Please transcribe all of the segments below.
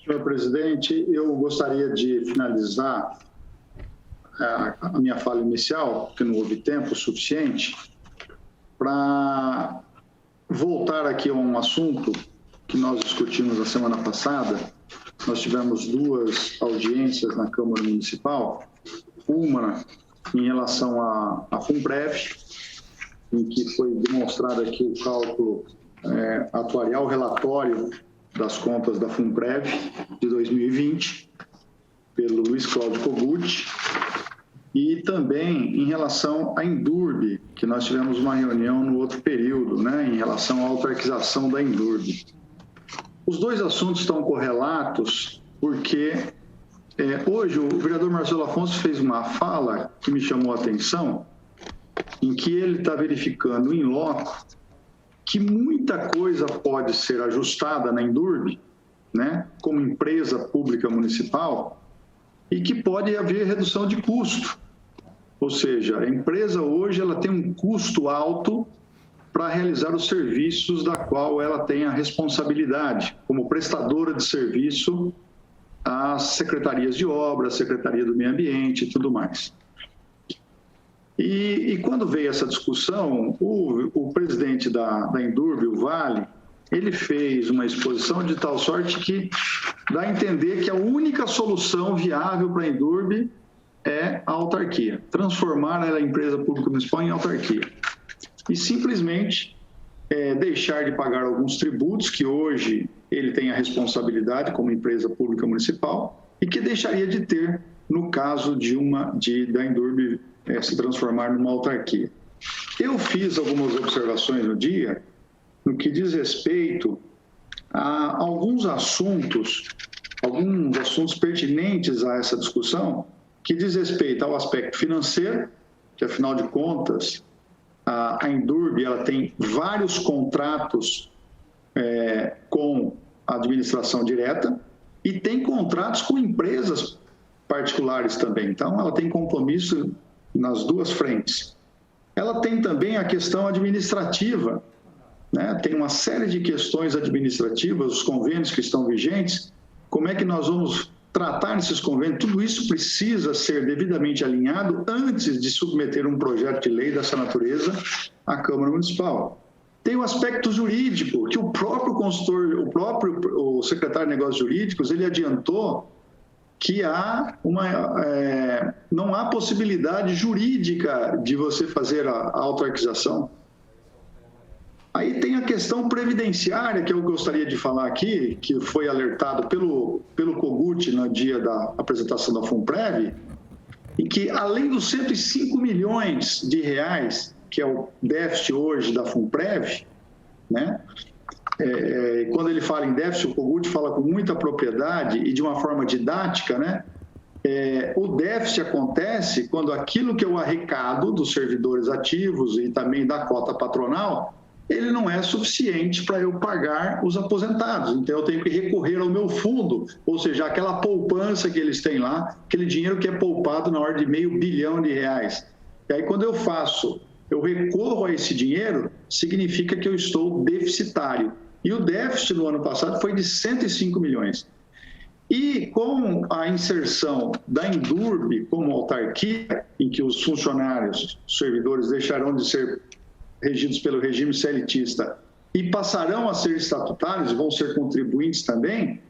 Senhor presidente, eu gostaria de finalizar a minha fala inicial, porque não houve tempo suficiente, para voltar aqui a um assunto que nós discutimos na semana passada. Nós tivemos duas audiências na Câmara Municipal, uma em relação à FUNPREV, em que foi demonstrado aqui o cálculo atuarial, relatório das contas da FUNPREV de 2020, pelo Luiz Cláudio Kogut, e também em relação à Endurbe, que nós tivemos uma reunião no outro período, né, em relação à autarquização da Endurbe. Os dois assuntos estão correlatos porque hoje o vereador Marcelo Afonso fez uma fala que me chamou a atenção, em que ele está verificando em loco que muita coisa pode ser ajustada na Endurbe, né, como empresa pública municipal, e que pode haver redução de custo. Ou seja, a empresa hoje ela tem um custo alto para realizar os serviços da qual ela tem a responsabilidade, como prestadora de serviço às secretarias de obra, Secretaria do Meio Ambiente e tudo mais. E quando veio essa discussão, o presidente da Endurbe, o Vale, ele fez uma exposição de tal sorte que dá a entender que a única solução viável para a Endurbe é a autarquia, transformar a empresa pública municipal em autarquia. E simplesmente deixar de pagar alguns tributos que hoje ele tem a responsabilidade como empresa pública municipal e que deixaria de ter no caso da Endurbe se transformar numa autarquia. Eu fiz algumas observações no dia no que diz respeito a alguns assuntos pertinentes a essa discussão, que diz respeito ao aspecto financeiro, que afinal de contas a Endurbe ela tem vários contratos com a administração direta e tem contratos com empresas particulares também. Então, ela tem compromisso nas duas frentes. Ela tem também a questão administrativa, né? Tem uma série de questões administrativas, os convênios que estão vigentes, como é que nós vamos tratar esses convênios, tudo isso precisa ser devidamente alinhado antes de submeter um projeto de lei dessa natureza à Câmara Municipal. Tem o aspecto jurídico, que o próprio consultor, o secretário de Negócios Jurídicos, ele adiantou que não há possibilidade jurídica de você fazer a autarquização. Aí tem a questão previdenciária, que eu gostaria de falar aqui, que foi alertado pelo Kogut no dia da apresentação da FUNPREV, e que além dos 105 milhões de reais, que é o déficit hoje da FUNPREV, né? Quando ele fala em déficit, o Kogut fala com muita propriedade e de uma forma didática, né? O déficit acontece quando aquilo que eu arrecado dos servidores ativos e também da cota patronal, ele não é suficiente para eu pagar os aposentados. Então, eu tenho que recorrer ao meu fundo, ou seja, aquela poupança que eles têm lá, aquele dinheiro que é poupado na ordem de R$500 bilhão. E aí, quando eu recorro a esse dinheiro, significa que eu estou deficitário. E o déficit no ano passado foi de 105 milhões. E com a inserção da Endurbe como autarquia, em que os funcionários, os servidores deixarão de ser regidos pelo regime CLTista e passarão a ser estatutários, vão ser contribuintes também,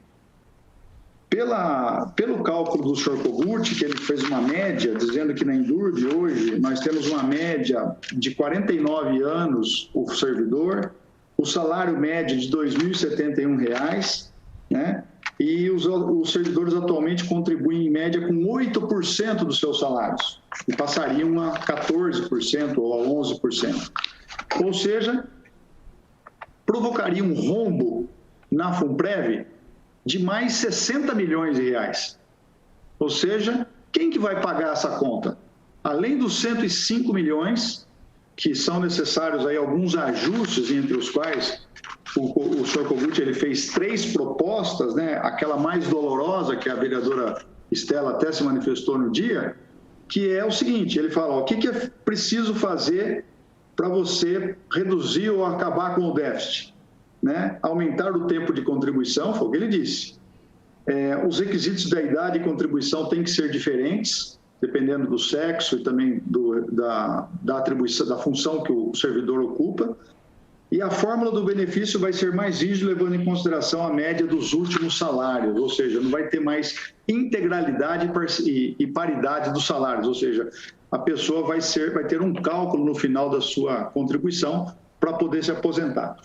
pelo cálculo do senhor Kogut, que ele fez uma média, dizendo que na Endurbe hoje nós temos uma média de 49 anos o servidor, o salário médio de R$ 2.071, né? E os servidores atualmente contribuem em média com 8% dos seus salários e passariam a 14% ou a 11%. Ou seja, provocaria um rombo na FUNPREV de mais 60 milhões de reais. Ou seja, quem que vai pagar essa conta? Além dos 105 milhões, que são necessários aí alguns ajustes, entre os quais o senhor Kogut ele fez 3 propostas, né? Aquela mais dolorosa, que a vereadora Estela até se manifestou no dia, que é o seguinte, ele fala, o que é preciso fazer para você reduzir ou acabar com o déficit? Né? Aumentar o tempo de contribuição, foi o que ele disse. Os requisitos da idade e contribuição têm que ser diferentes, dependendo do sexo e também da atribuição, da função que o servidor ocupa. E a fórmula do benefício vai ser mais rígida, levando em consideração a média dos últimos salários, ou seja, não vai ter mais integralidade e paridade dos salários, ou seja, a pessoa vai ter um cálculo no final da sua contribuição para poder se aposentar.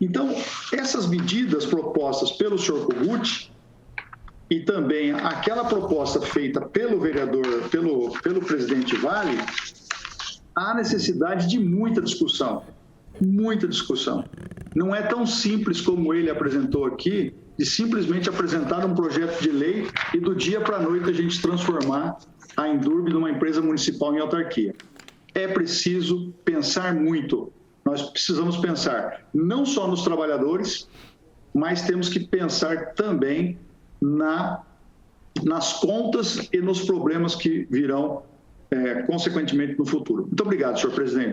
Então, essas medidas propostas pelo senhor Kogut e também aquela proposta feita pelo vereador, pelo presidente Vale, há necessidade de muita discussão. Muita discussão. Não é tão simples como ele apresentou aqui, de simplesmente apresentar um projeto de lei e do dia para a noite a gente transformar a Endurbe numa empresa municipal em autarquia. É preciso pensar muito. Nós precisamos pensar não só nos trabalhadores, mas temos que pensar também nas contas e nos problemas que virão, consequentemente, no futuro. Muito obrigado, senhor presidente.